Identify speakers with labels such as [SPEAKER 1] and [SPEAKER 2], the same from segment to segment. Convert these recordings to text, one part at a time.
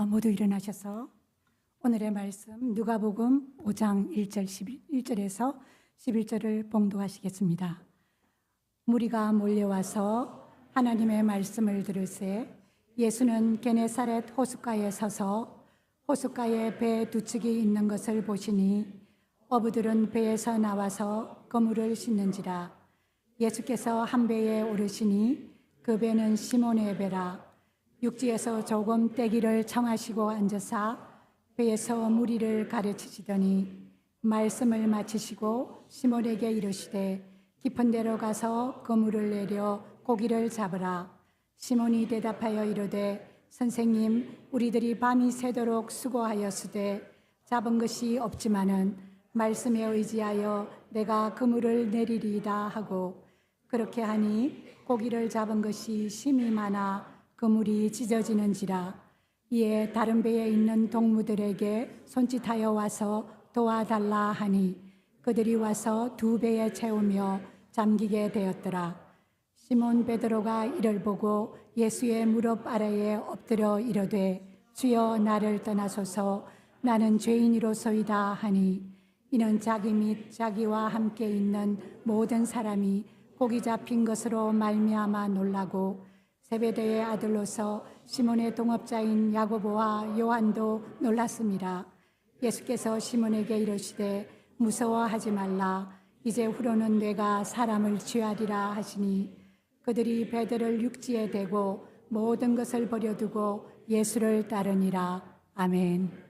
[SPEAKER 1] 모두 일어나셔서 오늘의 말씀 누가복음 5장 1절에서 11절을 봉독하시겠습니다. 무리가 몰려와서 하나님의 말씀을 들으세 예수는 게네사렛 호숫가에 서서 호숫가에 배 두 척이 있는 것을 보시니 어부들은 배에서 나와서 그물을 싣는지라. 예수께서 한 배에 오르시니 그 배는 시몬의 배라. 육지에서 조금 떼기를 청하시고 앉으사 배에서 무리를 가르치시더니 말씀을 마치시고 시몬에게 이르시되 깊은 데로 가서 그물을 내려 고기를 잡으라. 시몬이 대답하여 이르되 선생님, 우리들이 밤이 새도록 수고하였으되 잡은 것이 없지만은 말씀에 의지하여 내가 그물을 내리리이다 하고 그렇게 하니 고기를 잡은 것이 심히 많아 그물이 찢어지는지라. 이에 다른 배에 있는 동무들에게 손짓하여 와서 도와달라 하니 그들이 와서 두 배에 채우며 잠기게 되었더라. 시몬 베드로가 이를 보고 예수의 무릎 아래에 엎드려 이르되 주여 나를 떠나소서 나는 죄인이로소이다 하니 이는 자기 및 자기와 함께 있는 모든 사람이 고기 잡힌 것으로 말미암아 놀라고 세베대의 아들로서 시몬의 동업자인 야고보와 요한도 놀랐습니다. 예수께서 시몬에게 이르시되 무서워하지 말라. 이제 후로는 내가 사람을 취하리라 하시니 그들이 배들을 육지에 대고 모든 것을 버려두고 예수를 따르니라. 아멘.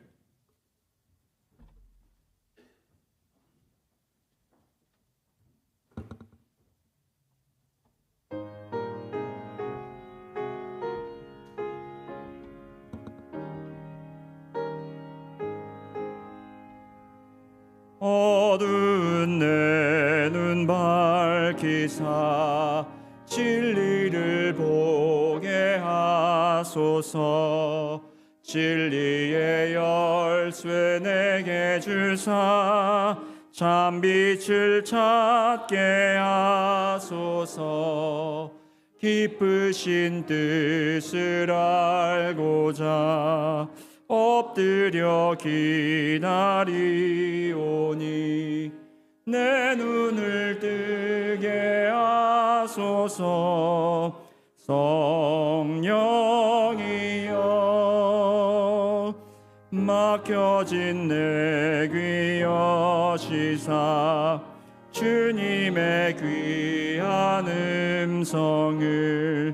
[SPEAKER 2] 어두운 내 눈 밝히사 진리를 보게 하소서. 진리의 열쇠 내게 주사 참빛을 찾게 하소서. 기쁘신 뜻을 알고자 엎드려 기다리오니 내 눈을 뜨게 하소서. 성령이여 막혀진 내 귀 여시사 주님의 귀한 음성을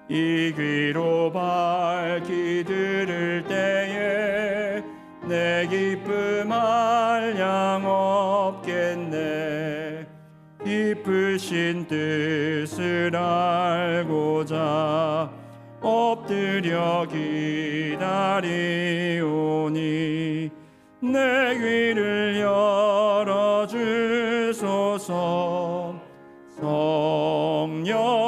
[SPEAKER 2] 이 귀로 밝히 들을 때에 내 기쁨 한량 없겠네. 기쁘신 뜻을 알고자 엎드려 기다리오니 내 귀를 열어주소서. 성령이여.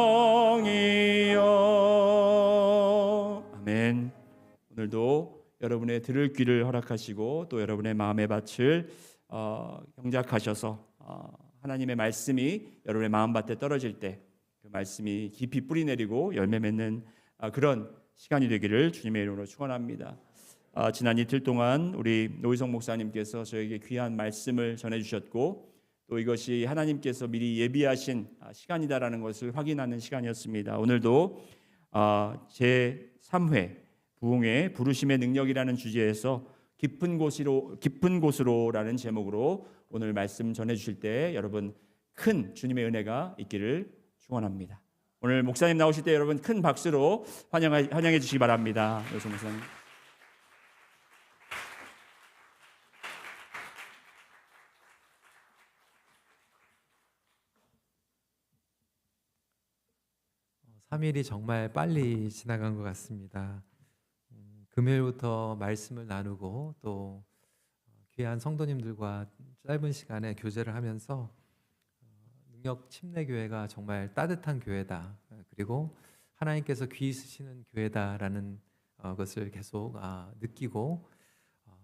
[SPEAKER 2] 아멘. 오늘도 여러분의 들을 귀를 허락하시고 또 여러분의 마음의 밭을 경작하셔서 하나님의 말씀이 여러분의 마음밭에 떨어질 때 그 말씀이 깊이 뿌리 내리고 열매 맺는 그런 시간이 되기를 주님의 이름으로 축원합니다. 지난 이틀 동안 우리 노희성 목사님께서 저에게 귀한 말씀을 전해주셨고 또 이것이 하나님께서 미리 예비하신 시간이다라는 것을 확인하는 시간이었습니다. 오늘도 제3회 부흥의 부르심의 능력이라는 주제에서 깊은 곳으로라는 제목으로 오늘 말씀 전해주실 때 여러분 큰 주님의 은혜가 있기를 축원합니다. 오늘 목사님 나오실 때 여러분 큰 박수로 환영해 주시기 바랍니다. 노희성 목사님.
[SPEAKER 3] (3일이) 정말 빨리 지나간 것 같습니다. 금요일부터 말씀을 나누고 또 귀한 성도님들과 짧은 시간에 교제를 하면서 능력 침례교회가 정말 따뜻한 교회다. 그리고 하나님께서 귀 있으시는 교회다라는 것을 계속 느끼고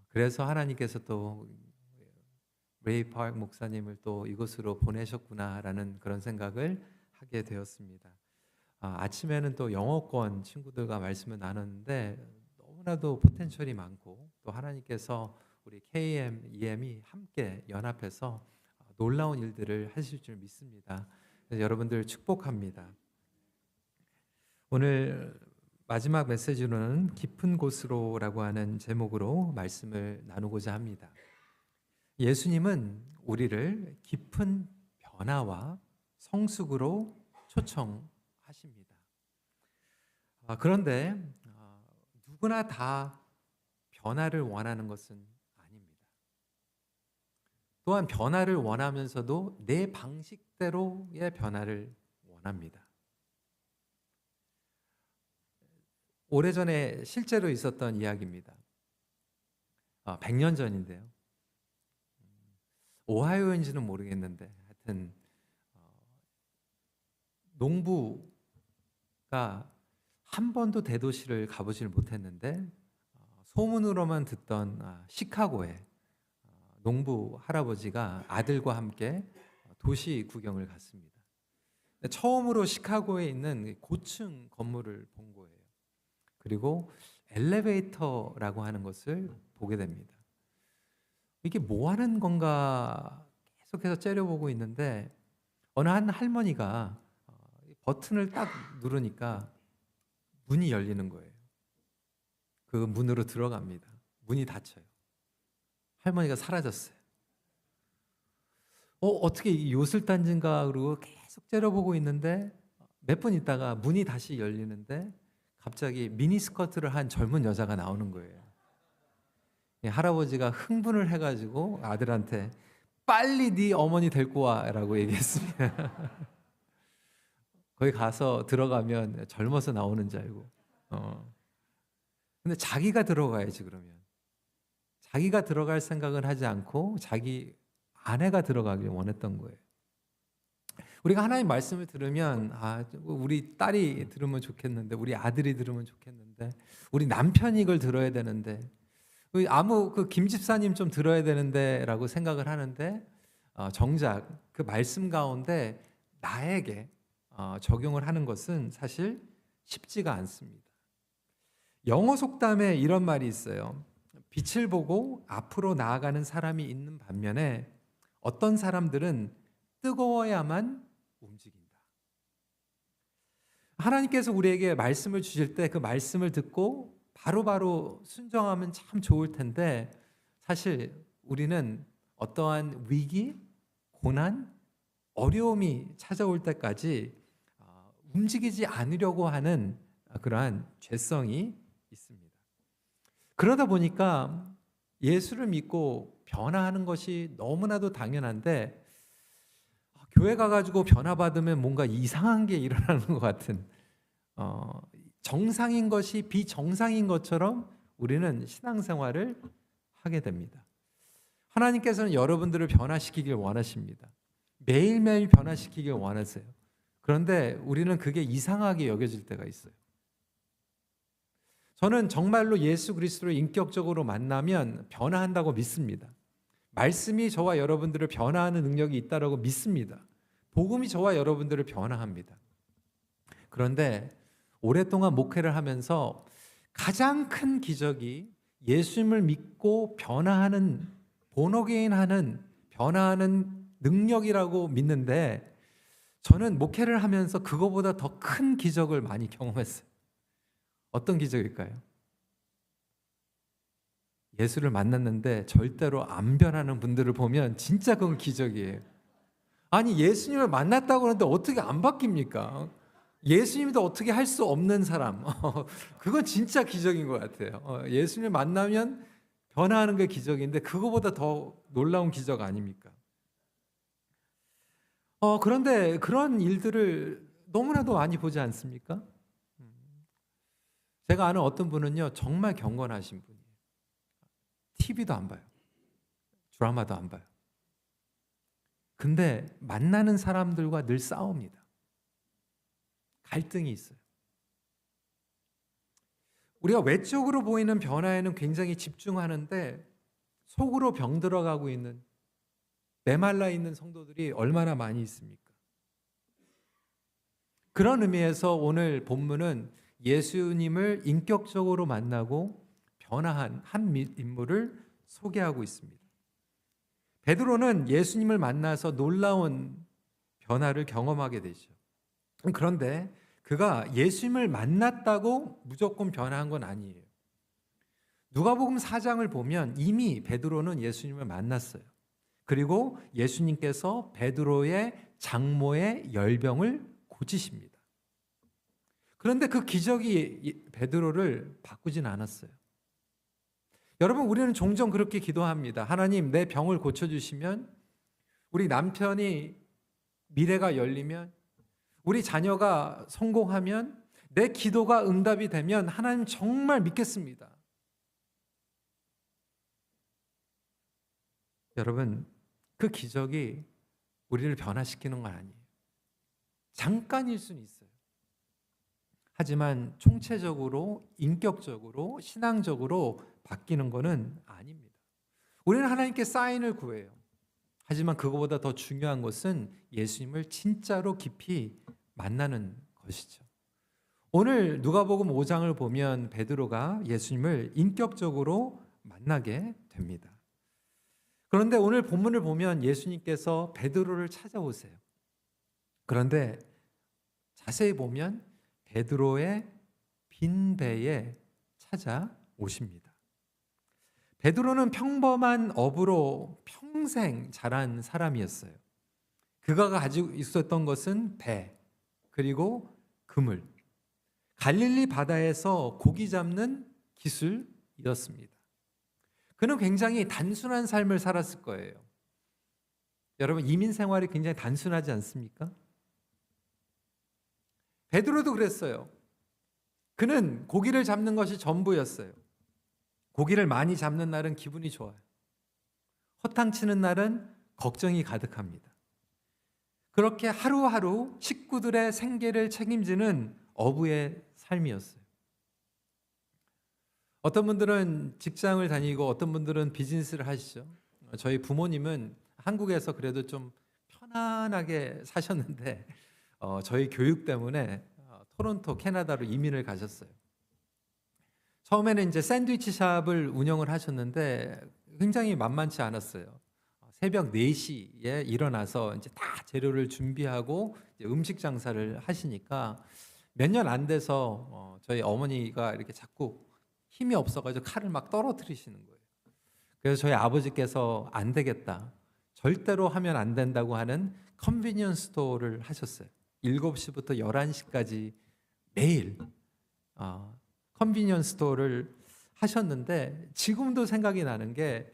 [SPEAKER 3] 그래서 하나님께서 또 레이 파크 목사님을 또 이곳으로 보내셨구나라는 그런 생각을 하게 되었습니다. 아침에는 또 영어권 친구들과 말씀을 나눴는데 너무나 너무나도 포텐셜이 많고 또 하나님께서 우리 KM, EM이 함께 연합해서 놀라운 일들을 하실 줄 믿습니다. 그래서 여러분들 축복합니다. 오늘 마지막 메시지로는 깊은 곳으로라고 하는 제목으로 말씀을 나누고자 합니다. 예수님은 우리를 깊은 변화와 성숙으로 초청하십니다. 그런데 누구나 다 변화를 원하는 것은 아닙니다. 또한 변화를 원하면서도 내 방식대로의 변화를 원합니다. 오래전에 실제로 있었던 이야기입니다. 100년 전인데요. 오하이오인지는 모르겠는데 하여튼 농부가 한 번도 대도시를 가보질 못했는데 소문으로만 듣던 시카고에 농부 할아버지가 아들과 함께 도시 구경을 갔습니다. 처음으로 시카고에 있는 고층 건물을 본 거예요. 그리고 엘리베이터라고 하는 것을 보게 됩니다. 이게 뭐 하는 건가 계속해서 째려보고 있는데 어느 한 할머니가 버튼을 딱 누르니까 문이 열리는 거예요. 그 문으로 들어갑니다. 문이 닫혀요. 할머니가 사라졌어요. 어떻게 이 요술단지인가 그러고 계속 째려보고 있는데 몇 분 있다가 문이 다시 열리는데 갑자기 미니스커트를 한 젊은 여자가 나오는 거예요. 할아버지가 흥분을 해가지고 아들한테 빨리 네 어머니 데리고 와라고 얘기했습니다. 거기 가서 들어가면 젊어서 나오는 줄 알고. 근데 자기가 들어가야지 그러면. 자기가 들어갈 생각은 하지 않고 자기 아내가 들어가길 원했던 거예요. 우리가 하나님 말씀을 들으면 우리 딸이 들으면 좋겠는데 우리 아들이 들으면 좋겠는데 우리 남편이 이걸 들어야 되는데 그 김 집사님 좀 들어야 되는데 라고 생각을 하는데 정작 그 말씀 가운데 나에게 적용을 하는 것은 사실 쉽지가 않습니다. 영어 속담에 이런 말이 있어요. 빛을 보고 앞으로 나아가는 사람이 있는 반면에 어떤 사람들은 뜨거워야만 움직인다. 하나님께서 우리에게 말씀을 주실 때 그 말씀을 듣고 바로바로 순종하면 참 좋을 텐데 사실 우리는 어떠한 위기, 고난, 어려움이 찾아올 때까지 움직이지 않으려고 하는 그러한 죄성이 있습니다. 그러다 보니까 예수를 믿고 변화하는 것이 너무나도 당연한데 교회 가가지고 변화받으면 뭔가 이상한 게 일어나는 것 같은 정상인 것이 비정상인 것처럼 우리는 신앙생활을 하게 됩니다. 하나님께서는 여러분들을 변화시키길 원하십니다. 매일매일 변화시키길 원하세요. 그런데 우리는 그게 이상하게 여겨질 때가 있어요. 저는 정말로 예수 그리스도를 인격적으로 만나면 변화한다고 믿습니다. 말씀이 저와 여러분들을 변화하는 능력이 있다고 믿습니다. 복음이 저와 여러분들을 변화합니다. 그런데 오랫동안 목회를 하면서 가장 큰 기적이 예수님을 믿고 변화하는 본어게인하는 변화하는 능력이라고 믿는데 저는 목회를 하면서 그거보다 더 큰 기적을 많이 경험했어요. 어떤 기적일까요? 예수를 만났는데 절대로 안 변하는 분들을 보면 진짜 그건 기적이에요. 아니 예수님을 만났다고 하는데 어떻게 안 바뀝니까? 예수님도 어떻게 할 수 없는 사람. 그건 진짜 기적인 것 같아요. 예수님을 만나면 변화하는 게 기적인데 그거보다 더 놀라운 기적 아닙니까? 그런데 그런 일들을 너무나도 많이 보지 않습니까? 제가 아는 어떤 분은요 정말 경건하신 분이에요. TV도 안 봐요. 드라마도 안 봐요. 근데 만나는 사람들과 늘 싸웁니다. 갈등이 있어요. 우리가 외적으로 보이는 변화에는 굉장히 집중하는데 속으로 병들어가고 있는 메말라 있는 성도들이 얼마나 많이 있습니까? 그런 의미에서 오늘 본문은 예수님을 인격적으로 만나고 변화한 한 인물을 소개하고 있습니다. 베드로는 예수님을 만나서 놀라운 변화를 경험하게 되죠. 그런데 그가 예수님을 만났다고 무조건 변화한 건 아니에요. 누가복음 4장을 보면 이미 베드로는 예수님을 만났어요. 그리고 예수님께서 베드로의 장모의 열병을 고치십니다. 그런데 그 기적이 베드로를 바꾸진 않았어요. 여러분, 우리는 종종 그렇게 기도합니다. 하나님, 내 병을 고쳐주시면, 우리 남편이 미래가 열리면, 우리 자녀가 성공하면, 내 기도가 응답이 되면 하나님 정말 믿겠습니다. 여러분, 그 기적이 우리를 변화시키는 건 아니에요. 잠깐일 수는 있어요. 하지만 총체적으로, 인격적으로, 신앙적으로 바뀌는 것은 아닙니다. 우리는 하나님께 사인을 구해요. 하지만 그거보다 더 중요한 것은 예수님을 진짜로 깊이 만나는 것이죠. 오늘 누가복음 5장을 보면 베드로가 예수님을 인격적으로 만나게 됩니다. 그런데 오늘 본문을 보면 예수님께서 베드로를 찾아오세요. 그런데 자세히 보면 베드로의 빈 배에 찾아오십니다. 베드로는 평범한 어부로 평생 자란 사람이었어요. 그가 가지고 있었던 것은 배, 그리고 그물, 갈릴리 바다에서 고기 잡는 기술이었습니다. 그는 굉장히 단순한 삶을 살았을 거예요. 여러분, 이민 생활이 굉장히 단순하지 않습니까? 베드로도 그랬어요. 그는 고기를 잡는 것이 전부였어요. 고기를 많이 잡는 날은 기분이 좋아요. 허탕치는 날은 걱정이 가득합니다. 그렇게 하루하루 식구들의 생계를 책임지는 어부의 삶이었어요. 어떤 분들은 직장을 다니고 어떤 분들은 비즈니스를 하시죠. 저희 부모님은 한국에서 그래도 좀 편안하게 사셨는데 저희 교육 때문에 토론토, 캐나다로 이민을 가셨어요. 처음에는 이제 샌드위치 샵을 운영을 하셨는데 굉장히 만만치 않았어요. 새벽 4시에 일어나서 이제 다 재료를 준비하고 이제 음식 장사를 하시니까 몇 년 안 돼서 저희 어머니가 이렇게 자꾸 힘이 없어가지고 칼을 막 떨어뜨리시는 거예요. 그래서 저희 아버지께서 안 되겠다, 절대로 하면 안 된다고 하는 컨비니언스 스토어를 하셨어요. 7시부터 11시까지 매일 컨비니언스 스토어를 하셨는데 지금도 생각이 나는 게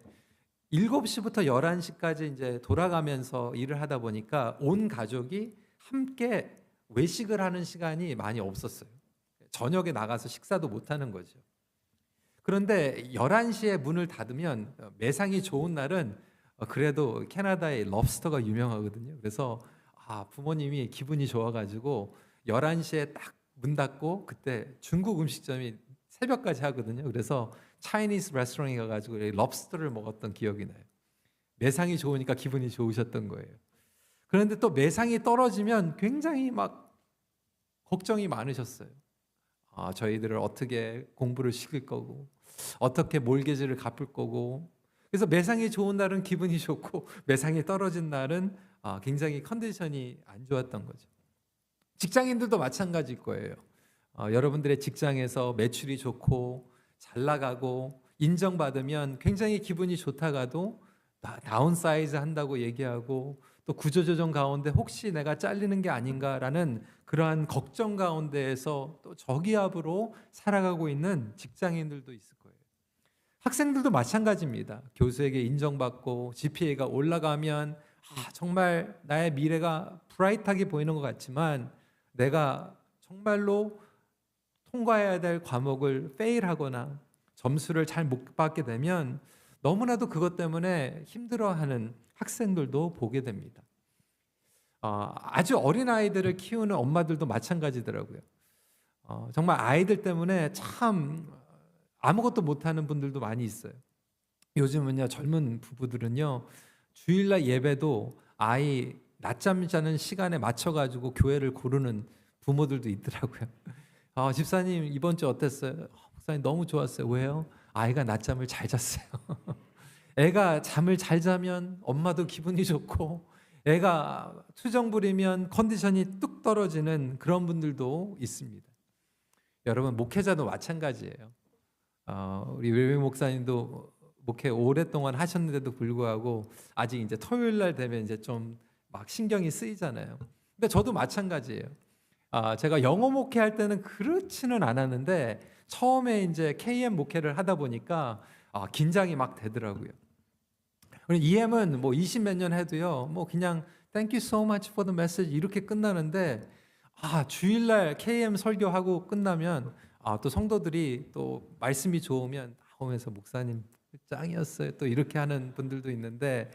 [SPEAKER 3] 7시부터 11시까지 이제 돌아가면서 일을 하다 보니까 온 가족이 함께 외식을 하는 시간이 많이 없었어요. 저녁에 나가서 식사도 못 하는 거죠. 그런데 11시에 문을 닫으면 매상이 좋은 날은 그래도 캐나다의 럽스터가 유명하거든요. 그래서 부모님이 기분이 좋아가지고 11시에 딱 문 닫고 그때 중국 음식점이 새벽까지 하거든요. 그래서 차이니스 레스토랑에 가가지고 럽스터를 먹었던 기억이 나요. 매상이 좋으니까 기분이 좋으셨던 거예요. 그런데 또 매상이 떨어지면 굉장히 막 걱정이 많으셨어요. 저희들을 어떻게 공부를 시킬 거고, 어떻게 몰개지를 갚을 거고. 그래서 매상이 좋은 날은 기분이 좋고 매상이 떨어진 날은 굉장히 컨디션이 안 좋았던 거죠. 직장인들도 마찬가지일 거예요. 여러분들의 직장에서 매출이 좋고 잘 나가고 인정받으면 굉장히 기분이 좋다가도 다운사이즈 한다고 얘기하고 또 구조조정 가운데 혹시 내가 잘리는 게 아닌가라는 그러한 걱정 가운데에서 또 저기압으로 살아가고 있는 직장인들도 있을 거예요. 학생들도 마찬가지입니다. 교수에게 인정받고 GPA가 올라가면 정말 나의 미래가 브라이트하게 보이는 것 같지만 내가 정말로 통과해야 될 과목을 페일하거나 점수를 잘 못 받게 되면 너무나도 그것 때문에 힘들어하는 학생들도 보게 됩니다. 아주 어린 아이들을 키우는 엄마들도 마찬가지더라고요. 정말 아이들 때문에 참 아무것도 못하는 분들도 많이 있어요. 요즘은요, 젊은 부부들은요, 주일날 예배도 아이 낮잠 자는 시간에 맞춰가지고 교회를 고르는 부모들도 있더라고요. 집사님 이번 주 어땠어요? 목사님 너무 좋았어요. 왜요? 아이가 낮잠을 잘 잤어요. 애가 잠을 잘 자면 엄마도 기분이 좋고, 애가 투정 부리면 컨디션이 뚝 떨어지는 그런 분들도 있습니다. 여러분, 목회자도 마찬가지예요. 우리 외배 목사님도 목회 오랫동안 하셨는데도 불구하고 아직 이제 토요일 날 되면 이제 좀 막 신경이 쓰이잖아요. 근데 저도 마찬가지예요. 제가 영어 목회할 때는 그렇지는 않았는데 처음에 이제 KM 목회를 하다 보니까 긴장이 막 되더라고요. EM은 뭐 20몇 년 해도요, 뭐 그냥 Thank you so much for the message 이렇게 끝나는데, 주일날 KM 설교하고 끝나면 또 성도들이 또 말씀이 좋으면 나오면서 목사님 짱이었어요. 또 이렇게 하는 분들도 있는데,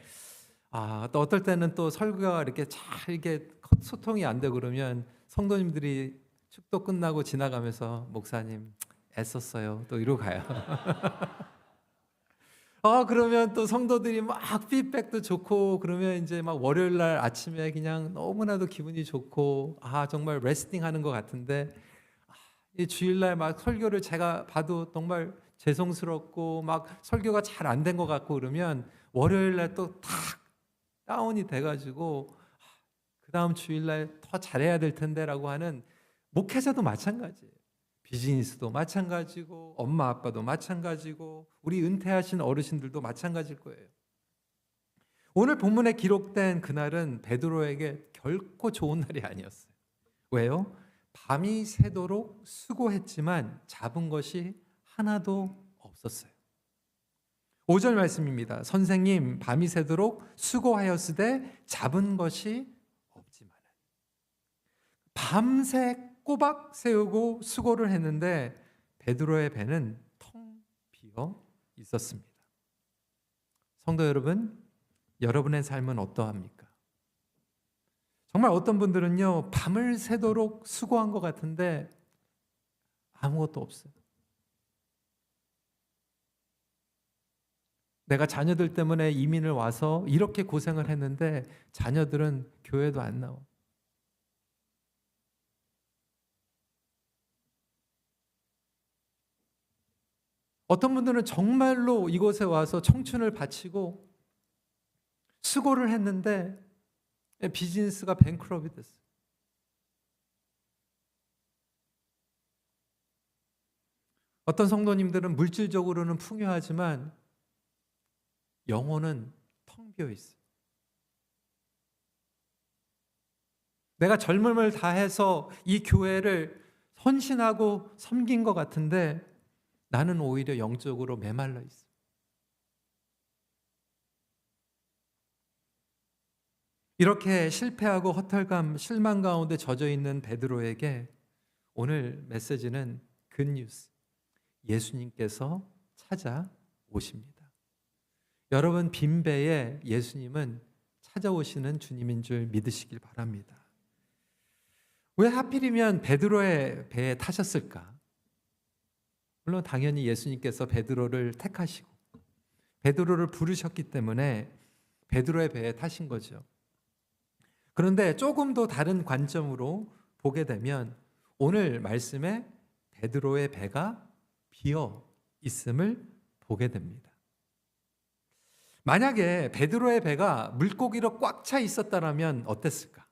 [SPEAKER 3] 또 어떨 때는 또 설교가 이렇게 잘 이게 소통이 안 되고 그러면 성도님들이 축도 끝나고 지나가면서 목사님 애썼어요. 또 이러고 가요. 그러면 또 성도들이 막 피드백도 좋고, 그러면 이제 막 월요일 날 아침에 그냥 너무나도 기분이 좋고, 정말 레스팅 하는 것 같은데, 이 주일날 막 설교를 제가 봐도 정말 죄송스럽고, 막 설교가 잘 안 된 것 같고 그러면 월요일 날 또 탁 다운이 돼가지고, 그 다음 주일날 더 잘해야 될 텐데라고 하는, 목회자도 마찬가지예요. 비즈니스도 마찬가지고, 엄마 아빠도 마찬가지고, 우리 은퇴하신 어르신들도 마찬가지일 거예요. 오늘 본문에 기록된 그날은 베드로에게 결코 좋은 날이 아니었어요. 왜요? 밤이 새도록 수고했지만 잡은 것이 하나도 없었어요. 5절 말씀입니다. 선생님, 밤이 새도록 수고하였으되 잡은 것이 없지만. 밤새 꼬박 세우고 수고를 했는데 베드로의 배는 텅 비어 있었습니다. 성도 여러분, 여러분의 삶은 어떠합니까? 정말 어떤 분들은요, 밤을 새도록 수고한 것 같은데 아무것도 없어요. 내가 자녀들 때문에 이민을 와서 이렇게 고생을 했는데 자녀들은 교회도 안 나와. 어떤 분들은 정말로 이곳에 와서 청춘을 바치고 수고를 했는데 비즈니스가 뱅크럽이 됐어요. 어떤 성도님들은 물질적으로는 풍요하지만 영혼은 텅 비어 있어요. 내가 젊음을 다해서 이 교회를 헌신하고 섬긴 것 같은데 나는 오히려 영적으로 메말라 있어요. 이렇게 실패하고 허탈감, 실망 가운데 젖어 있는 베드로에게 오늘 메시지는 굿뉴스. 예수님께서 찾아오십니다. 여러분, 빈배에 예수님은 찾아오시는 주님인 줄 믿으시길 바랍니다. 왜 하필이면 베드로의 배에 타셨을까? 물론 당연히 예수님께서 베드로를 택하시고 베드로를 부르셨기 때문에 베드로의 배에 타신 거죠. 그런데 조금 더 다른 관점으로 보게 되면 오늘 말씀에 베드로의 배가 비어 있음을 보게 됩니다. 만약에 베드로의 배가 물고기로 꽉 차 있었다면 어땠을까?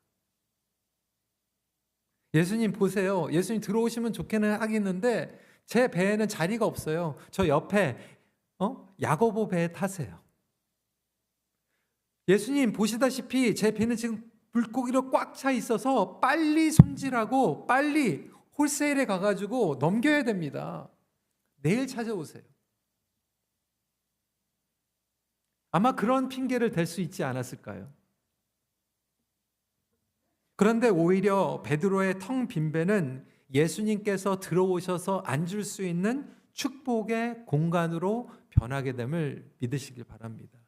[SPEAKER 3] 예수님 보세요. 예수님 들어오시면 좋게는 하겠는데 제 배에는 자리가 없어요. 저 옆에 야고보 배에 타세요. 예수님 보시다시피 제 배는 지금 물고기로 꽉 차 있어서 빨리 손질하고 빨리 홀세일에 가가지고 넘겨야 됩니다. 내일 찾아오세요. 아마 그런 핑계를 댈 수 있지 않았을까요? 그런데 오히려 베드로의 텅 빈 배는 예수님께서 들어오셔서 앉을 수 있는 축복의 공간으로 변하게 됨을 믿으시길 바랍니다.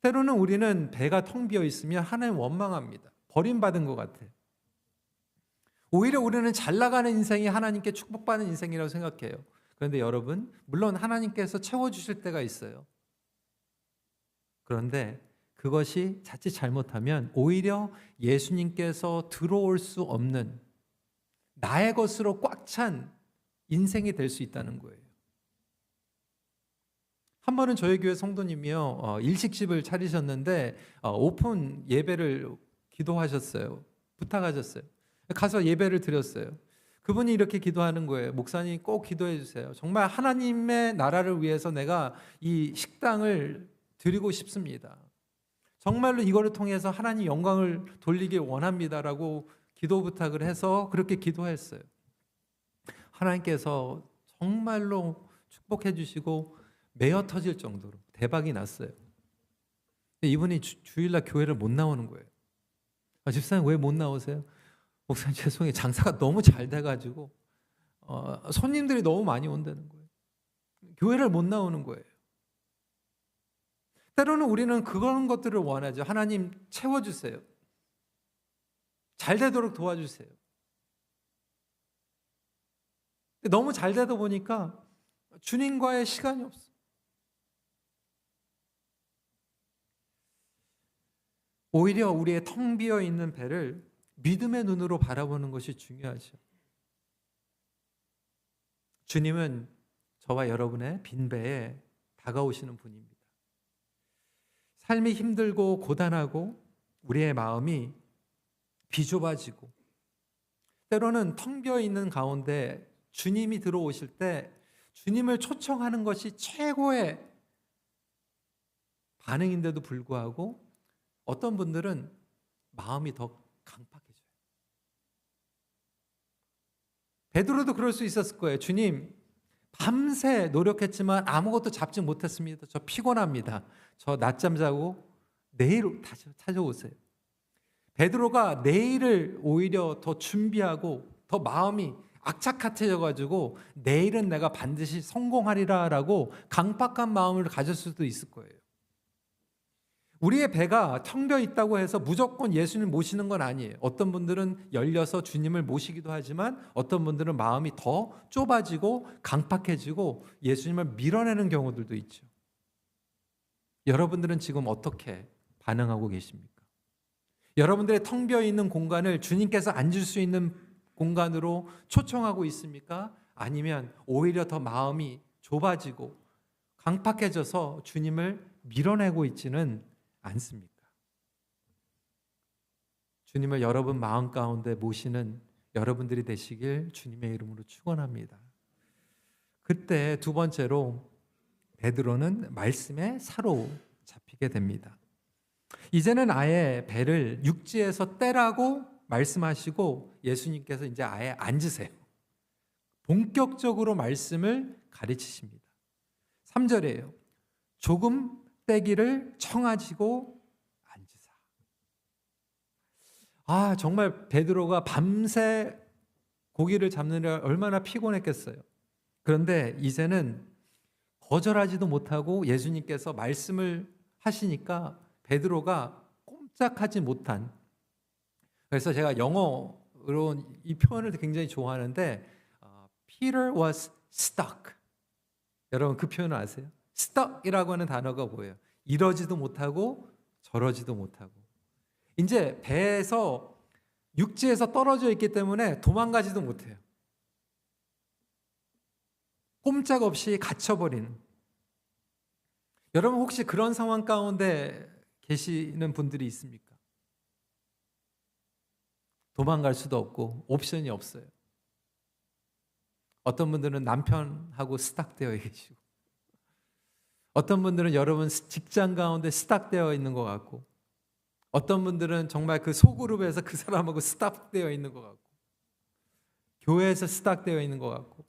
[SPEAKER 3] 때로는 우리는 배가 텅 비어 있으면 하나님 원망합니다. 버림받은 것 같아요. 오히려 우리는 잘 나가는 인생이 하나님께 축복받는 인생이라고 생각해요. 그런데 여러분, 물론 하나님께서 채워주실 때가 있어요. 그런데 그것이 자칫 잘못하면 오히려 예수님께서 들어올 수 없는 나의 것으로 꽉 찬 인생이 될 수 있다는 거예요. 한 번은 저희 교회 성도님이요, 일식집을 차리셨는데 오픈 예배를 기도하셨어요. 부탁하셨어요. 가서 예배를 드렸어요. 그분이 이렇게 기도하는 거예요. 목사님 꼭 기도해 주세요. 정말 하나님의 나라를 위해서 내가 이 식당을 드리고 싶습니다. 정말로 이거를 통해서 하나님 영광을 돌리길 원합니다라고 기도 부탁을 해서 그렇게 기도했어요. 하나님께서 정말로 축복해 주시고 메어 터질 정도로 대박이 났어요. 근데 이분이 주일날 교회를 못 나오는 거예요. 집사님 왜 못 나오세요? 목사님 죄송해요. 장사가 너무 잘 돼가지고 손님들이 너무 많이 온다는 거예요. 교회를 못 나오는 거예요. 때로는 우리는 그런 것들을 원하죠. 하나님 채워주세요. 잘 되도록 도와주세요. 너무 잘 되다 보니까 주님과의 시간이 없어. 오히려 우리의 텅 비어 있는 배를 믿음의 눈으로 바라보는 것이 중요하죠. 주님은 저와 여러분의 빈 배에 다가오시는 분입니다. 삶이 힘들고 고단하고 우리의 마음이 비좁아지고 때로는 텅 비어 있는 가운데 주님이 들어오실 때 주님을 초청하는 것이 최고의 반응인데도 불구하고 어떤 분들은 마음이 더 강팍해져요. 베드로도 그럴 수 있었을 거예요. 주님, 밤새 노력했지만 아무것도 잡지 못했습니다. 저 피곤합니다. 저 낮잠 자고 내일 다시 찾아오세요. 베드로가 내일을 오히려 더 준비하고 더 마음이 악착같아져가지고 내일은 내가 반드시 성공하리라라고 강박한 마음을 가질 수도 있을 거예요. 우리의 배가 텅 비어 있다고 해서 무조건 예수님 모시는 건 아니에요. 어떤 분들은 열려서 주님을 모시기도 하지만 어떤 분들은 마음이 더 좁아지고 강팍해지고 예수님을 밀어내는 경우들도 있죠. 여러분들은 지금 어떻게 반응하고 계십니까? 여러분들의 텅 비어 있는 공간을 주님께서 앉을 수 있는 공간으로 초청하고 있습니까? 아니면 오히려 더 마음이 좁아지고 강팍해져서 주님을 밀어내고 있지는 않습니까? 주님을 여러분 마음 가운데 모시는 여러분들이 되시길 주님의 이름으로 축원합니다. 그때 두 번째로 베드로는 말씀에 사로잡히게 됩니다. 이제는 아예 배를 육지에서 떼라고 말씀하시고 예수님께서 이제 아예 앉으세요. 본격적으로 말씀을 가르치십니다. 3절이에요. 조금 떼기를 청하시고 앉으사. 정말 베드로가 밤새 고기를 잡느라 얼마나 피곤했겠어요. 그런데 이제는 거절하지도 못하고 예수님께서 말씀을 하시니까 베드로가 꼼짝하지 못한, 그래서 제가 영어로 이 표현을 굉장히 좋아하는데 Peter was stuck. 여러분 그 표현을 아세요? stuck이라고 하는 단어가 뭐예요? 이러지도 못하고 저러지도 못하고. 이제 배에서 육지에서 떨어져 있기 때문에 도망가지도 못해요. 꼼짝없이 갇혀버리는. 여러분 혹시 그런 상황 가운데 계시는 분들이 있습니까? 도망갈 수도 없고 옵션이 없어요. 어떤 분들은 남편하고 스탁되어 계시고, 어떤 분들은 여러분 직장 가운데 스탁되어 있는 것 같고, 어떤 분들은 정말 그 소그룹에서 그 사람하고 스탁되어 있는 것 같고, 교회에서 스탁되어 있는 것 같고,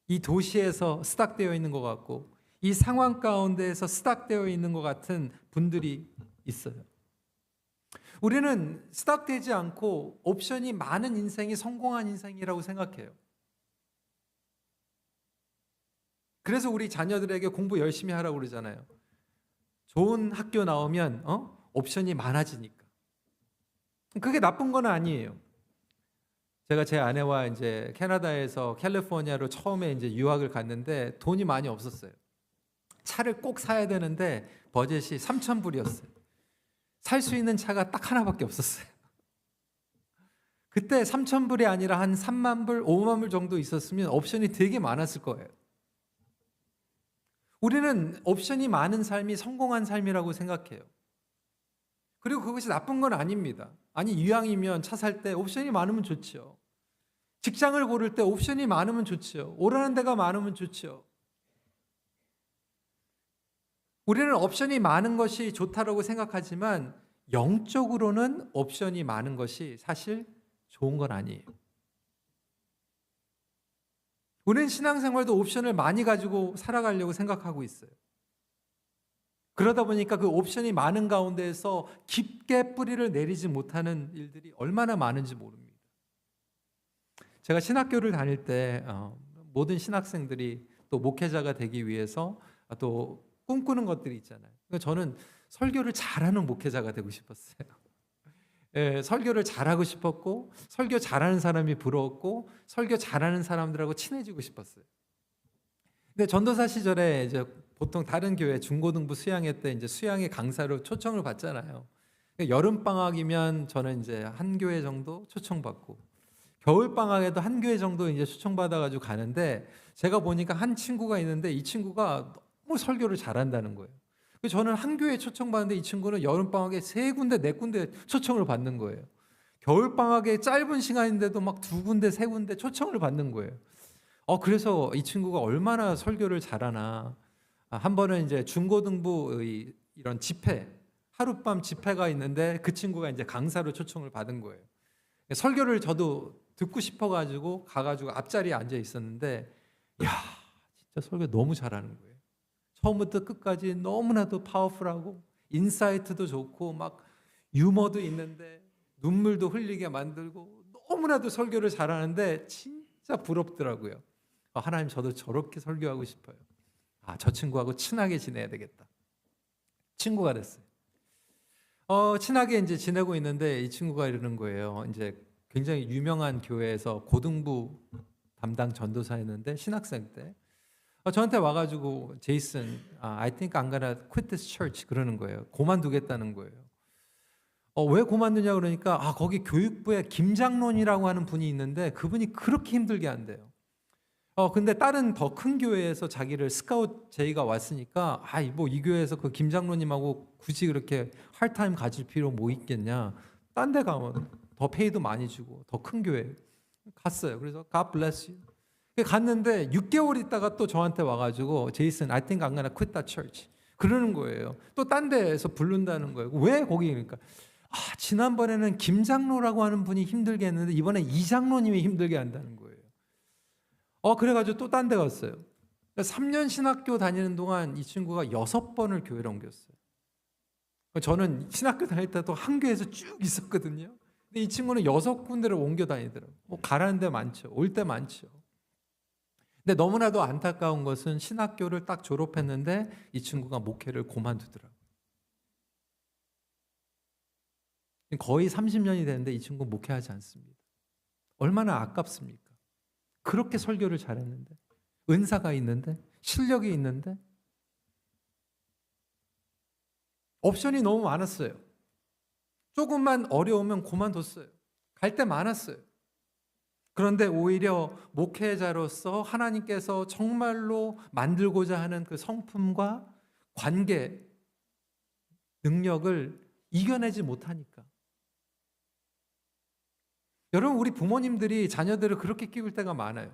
[SPEAKER 3] 이 도시에서 스탁되어 있는 것 같고, 이 상황 가운데에서 스탁되어 있는 것 같은 분들이 있어요. 우리는 스탁되지 않고 옵션이 많은 인생이 성공한 인생이라고 생각해요. 그래서 우리 자녀들에게 공부 열심히 하라고 그러잖아요. 좋은 학교 나오면 옵션이 많아지니까. 그게 나쁜 건 아니에요. 제가 제 아내와 이제 캐나다에서 캘리포니아로 처음에 이제 유학을 갔는데 돈이 많이 없었어요. 차를 꼭 사야 되는데 버젯이 3,000불이었어요. 살 수 있는 차가 딱 하나밖에 없었어요. 그때 3,000불이 아니라 한 3만 불, 5만 불 정도 있었으면 옵션이 되게 많았을 거예요. 우리는 옵션이 많은 삶이 성공한 삶이라고 생각해요. 그리고 그것이 나쁜 건 아닙니다. 아니, 이왕이면 차 살 때 옵션이 많으면 좋죠. 직장을 고를 때 옵션이 많으면 좋죠. 오라는 데가 많으면 좋죠. 우리는 옵션이 많은 것이 좋다라고 생각하지만 영적으로는 옵션이 많은 것이 사실 좋은 건 아니에요. 우리는 신앙생활도 옵션을 많이 가지고 살아가려고 생각하고 있어요. 그러다 보니까 그 옵션이 많은 가운데에서 깊게 뿌리를 내리지 못하는 일들이 얼마나 많은지 모릅니다. 제가 신학교를 다닐 때 모든 신학생들이 또 목회자가 되기 위해서 또 꿈꾸는 것들이 있잖아요. 그러니까 저는 설교를 잘하는 목회자가 되고 싶었어요. 예, 설교를 잘하고 싶었고, 설교 잘하는 사람이 부러웠고, 설교 잘하는 사람들하고 친해지고 싶었어요. 근데 전도사 시절에 이제 보통 다른 교회 중고등부 수양회 때 이제 수양회 강사로 초청을 받잖아요. 여름 방학이면 저는 이제 한 교회 정도 초청받고, 겨울 방학에도 한 교회 정도 이제 초청받아가지고 가는데, 제가 보니까 한 친구가 있는데 이 친구가 너무 설교를 잘한다는 거예요. 저는 한 교회 초청받는데 이 친구는 여름방학에 3군데, 4군데 초청을 받는 거예요. 겨울방학에 짧은 시간인데도 막 2군데, 3군데 초청을 받는 거예요. 그래서 이 친구가 얼마나 설교를 잘하나. 한 번은 이제 중고등부 이런 집회, 하룻밤 집회가 있는데 그 친구가 이제 강사로 초청을 받은 거예요. 설교를 저도 듣고 싶어가지고 가가지고 앞자리에 앉아 있었는데, 야, 진짜 설교 너무 잘하는 거예요. 처음부터 끝까지 너무나도 파워풀하고 인사이트도 좋고 막 유머도 있는데 눈물도 흘리게 만들고 너무나도 설교를 잘하는데 진짜 부럽더라고요. 하나님, 저도 저렇게 설교하고 싶어요. 저 친구하고 친하게 지내야 되겠다. 친구가 됐어요. 친하게 이제 지내고 있는데 이 친구가 이러는 거예요. 이제 굉장히 유명한 교회에서 고등부 담당 전도사였는데 신학생 때 저한테 와가지고 제이슨, I think I'm gonna quit this church 그러는 거예요. 그만두겠다는 거예요. 왜 그만두냐 그러니까 거기 교육부에 김장론이라고 하는 분이 있는데 그분이 그렇게 힘들게 한대요. 근데 다른 더 큰 교회에서 자기를 스카웃 제의가 왔으니까 뭐 이 교회에서 그 김장로님하고 굳이 그렇게 할타임 가질 필요 뭐 있겠냐. 딴 데 가면 더 페이도 많이 주고 더 큰 교회 갔어요. 그래서 God bless you. 갔는데 6개월 있다가 또 저한테 와가지고 제이슨, I think I'm gonna quit that church 그러는 거예요. 또 딴 데에서 부른다는 거예요. 왜 거기? 그러니까 지난번에는 김장로라고 하는 분이 힘들게 했는데 이번에 이장로님이 힘들게 한다는 거예요. 그래가지고 또 딴 데 갔어요. 3년 신학교 다니는 동안 이 친구가 6번을 교회를 옮겼어요. 저는 신학교 다닐 때도 한 교회에서 쭉 있었거든요. 근데 이 친구는 6군데를 옮겨 다니더라고요. 뭐 가라는 데 많죠. 올 때 많죠. 근데 너무나도 안타까운 것은 신학교를 딱 졸업했는데 이 친구가 목회를 그만두더라고요. 거의 30년이 됐는데 이 친구 목회하지 않습니다. 얼마나 아깝습니까? 그렇게 설교를 잘했는데, 은사가 있는데, 실력이 있는데 옵션이 너무 많았어요. 조금만 어려우면 그만뒀어요. 갈 데 많았어요. 그런데 오히려 목회자로서 하나님께서 정말로 만들고자 하는 그 성품과 관계, 능력을 이겨내지 못하니까. 여러분, 우리 부모님들이 자녀들을 그렇게 키울 때가 많아요.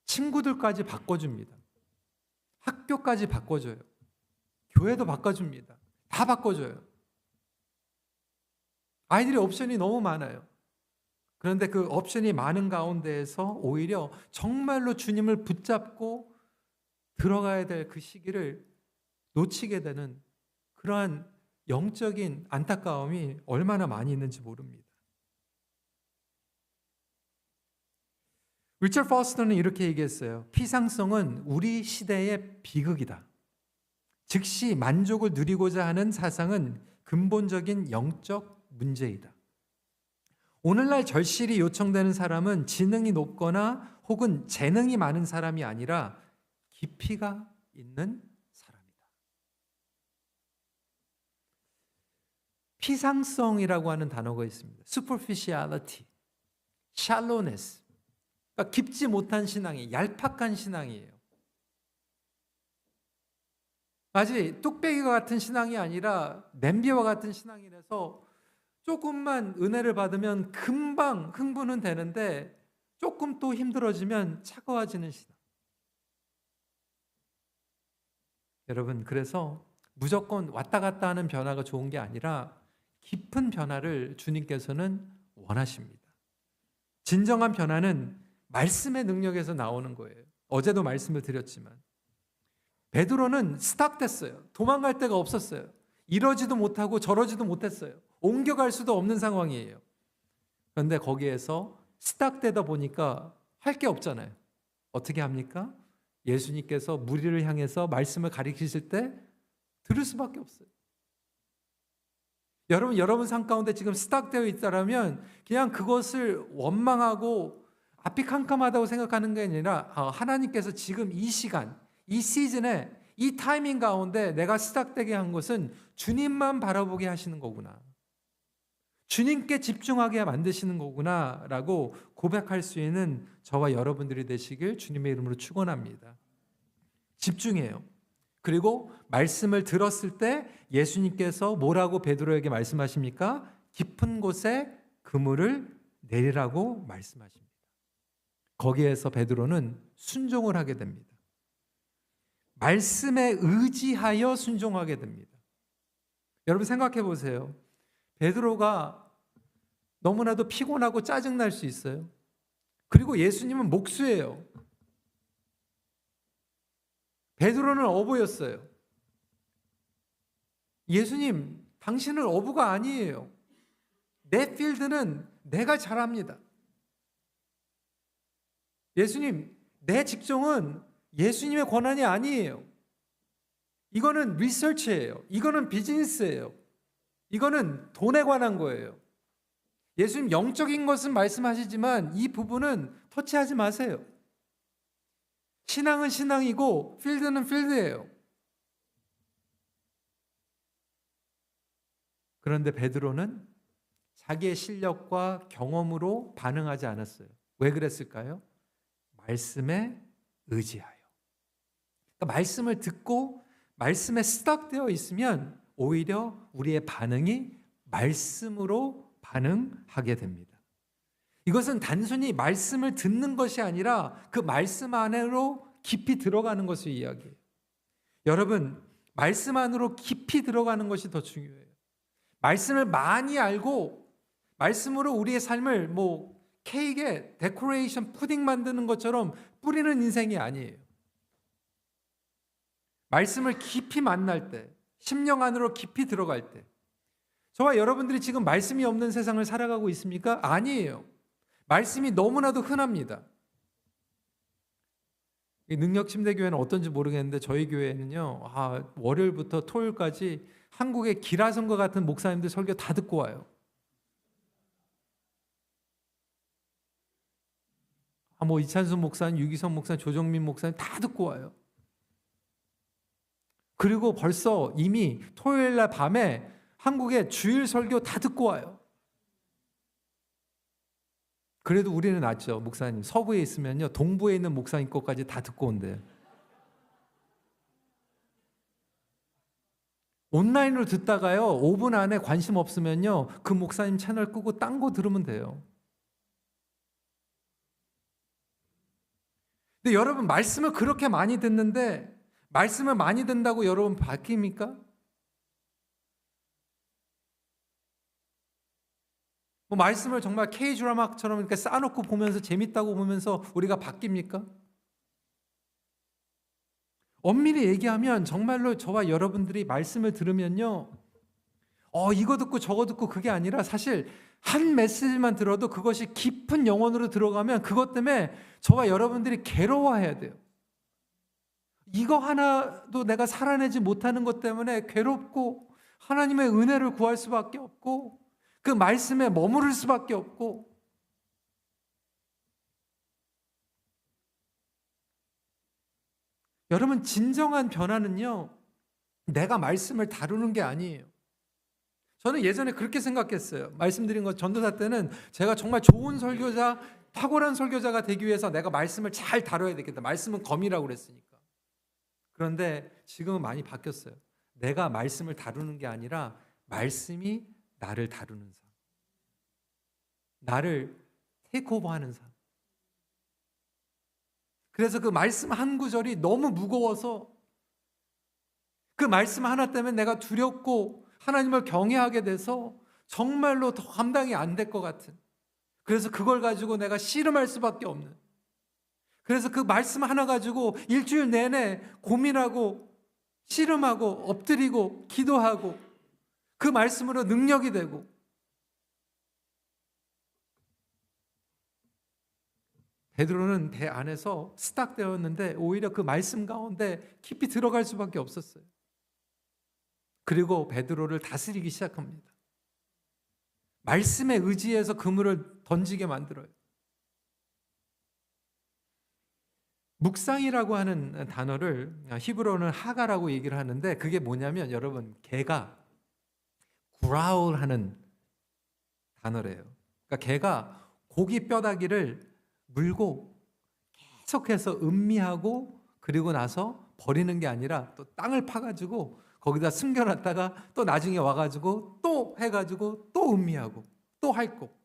[SPEAKER 3] 친구들까지 바꿔줍니다. 학교까지 바꿔줘요. 교회도 바꿔줍니다. 다 바꿔줘요. 아이들의 옵션이 너무 많아요. 그런데 그 옵션이 많은 가운데에서 오히려 정말로 주님을 붙잡고 들어가야 될 그 시기를 놓치게 되는 그러한 영적인 안타까움이 얼마나 많이 있는지 모릅니다. 리처드 포스터는 이렇게 얘기했어요. 피상성은 우리 시대의 비극이다. 즉시 만족을 누리고자 하는 사상은 근본적인 영적 문제이다. 오늘날 절실히 요청되는 사람은 지능이 높거나 혹은 재능이 많은 사람이 아니라 깊이가 있는 사람이다. 피상성이라고 하는 단어가 있습니다. superficiality, shallowness. 그러니까 깊지 못한 신앙이 얄팍한 신앙이에요. 마치 뚝배기와 같은 신앙이 아니라 냄비와 같은 신앙이라서 조금만 은혜를 받으면 금방 흥분은 되는데 조금 또 힘들어지면 차가워지는 신앙. 여러분, 그래서 무조건 왔다 갔다 하는 변화가 좋은 게 아니라 깊은 변화를 주님께서는 원하십니다. 진정한 변화는 말씀의 능력에서 나오는 거예요. 어제도 말씀을 드렸지만 베드로는 스탁됐어요. 도망갈 데가 없었어요. 이러지도 못하고 저러지도 못했어요. 옮겨갈 수도 없는 상황이에요. 그런데 거기에서 스탁되다 보니까 할 게 없잖아요. 어떻게 합니까? 예수님께서 무리를 향해서 말씀을 가리키실 때 들을 수밖에 없어요. 여러분 삶 가운데 지금 스탁되어 있다라면 그냥 그것을 원망하고 앞이 캄캄하다고 생각하는 게 아니라 하나님께서 지금 이 시간, 이 시즌에 이 타이밍 가운데 내가 스탁되게 한 것은 주님만 바라보게 하시는 거구나. 주님께 집중하게 만드시는 거구나 라고 고백할 수 있는 저와 여러분들이 되시길 주님의 이름으로 축원합니다. 집중해요. 그리고 말씀을 들었을 때 예수님께서 뭐라고 베드로에게 말씀하십니까? 깊은 곳에 그물을 내리라고 말씀하십니다. 거기에서 베드로는 순종을 하게 됩니다. 말씀에 의지하여 순종하게 됩니다. 여러분 생각해 보세요. 베드로가 너무나도 피곤하고 짜증날 수 있어요. 그리고 예수님은 목수예요. 베드로는 어부였어요. 예수님, 당신은 어부가 아니에요. 내 필드는 내가 잘합니다. 예수님, 내 직종은 예수님의 권한이 아니에요. 이거는 리서치예요. 이거는 비즈니스예요. 이거는 돈에 관한 거예요. 예수님 영적인 것은 말씀하시지만 이 부분은 터치하지 마세요. 신앙은 신앙이고 필드는 필드예요. 그런데 베드로는 자기의 실력과 경험으로 반응하지 않았어요. 왜 그랬을까요? 말씀에 의지하여. 그러니까 말씀을 듣고 말씀에 스탁되어 있으면 오히려 우리의 반응이 말씀으로 반응하게 됩니다. 이것은 단순히 말씀을 듣는 것이 아니라 그 말씀 안으로 깊이 들어가는 것을 이야기해요. 여러분, 말씀 안으로 깊이 들어가는 것이 더 중요해요. 말씀을 많이 알고 말씀으로 우리의 삶을 케이크에 데코레이션 푸딩 만드는 것처럼 뿌리는 인생이 아니에요. 말씀을 깊이 만날 때, 심령 안으로 깊이 들어갈 때, 저와 여러분들이 지금 말씀이 없는 세상을 살아가고 있습니까? 아니에요. 말씀이 너무나도 흔합니다. 능력침대교회는 어떤지 모르겠는데 저희 교회는요, 월요일부터 토요일까지 한국의 기라성과 같은 목사님들 설교 다 듣고 와요. 이찬수 목사님, 유기성 목사님, 조정민 목사님 다 듣고 와요. 그리고 벌써 이미 토요일 날 밤에 한국의 주일 설교 다 듣고 와요. 그래도 우리는 낫죠. 목사님 서부에 있으면요 동부에 있는 목사님 것까지 다 듣고 온대요. 온라인으로 듣다가요 5분 안에 관심 없으면요 그 목사님 채널 끄고 딴 거 들으면 돼요. 근데 여러분 말씀을 그렇게 많이 듣는데 말씀을 많이 듣는다고 여러분 바뀝니까? 말씀을 정말 K-드라마처럼 이렇게 쌓아놓고 보면서 재밌다고 보면서 우리가 바뀝니까? 엄밀히 얘기하면 정말로 저와 여러분들이 말씀을 들으면요 이거 듣고 저거 듣고 그게 아니라 사실 한 메시지만 들어도 그것이 깊은 영혼으로 들어가면 그것 때문에 저와 여러분들이 괴로워해야 돼요. 이거 하나도 내가 살아내지 못하는 것 때문에 괴롭고 하나님의 은혜를 구할 수밖에 없고 그 말씀에 머무를 수밖에 없고 여러분 진정한 변화는요 내가 말씀을 다루는 게 아니에요. 저는 예전에 그렇게 생각했어요. 말씀드린 것 전도사 때는 제가 정말 좋은 설교자, 탁월한 설교자가 되기 위해서 내가 말씀을 잘 다뤄야 되겠다. 말씀은 검이라고 그랬으니까. 그런데 지금은 많이 바뀌었어요. 내가 말씀을 다루는 게 아니라 말씀이 나를 다루는 삶. 나를 테이크오버하는 삶. 그래서 그 말씀 한 구절이 너무 무거워서 그 말씀 하나 때문에 내가 두렵고 하나님을 경외하게 돼서 정말로 더 감당이 안 될 것 같은, 그래서 그걸 가지고 내가 씨름할 수밖에 없는, 그래서 그 말씀 하나 가지고 일주일 내내 고민하고 씨름하고 엎드리고 기도하고 그 말씀으로 능력이 되고, 베드로는 배 안에서 스탁되었는데 오히려 그 말씀 가운데 깊이 들어갈 수밖에 없었어요. 그리고 베드로를 다스리기 시작합니다. 말씀에 의지해서 그물을 던지게 만들어요. 묵상이라고 하는 단어를 히브리어는 하가라고 얘기를 하는데, 그게 뭐냐면 여러분, 개가 growl하는 단어래요. 그러니까 개가 고기 뼈다귀를 물고 계속해서 음미하고 그리고 나서 버리는 게 아니라 또 땅을 파가지고 거기다 숨겨놨다가 또 나중에 와가지고 또 해가지고 또 음미하고 또 핥고.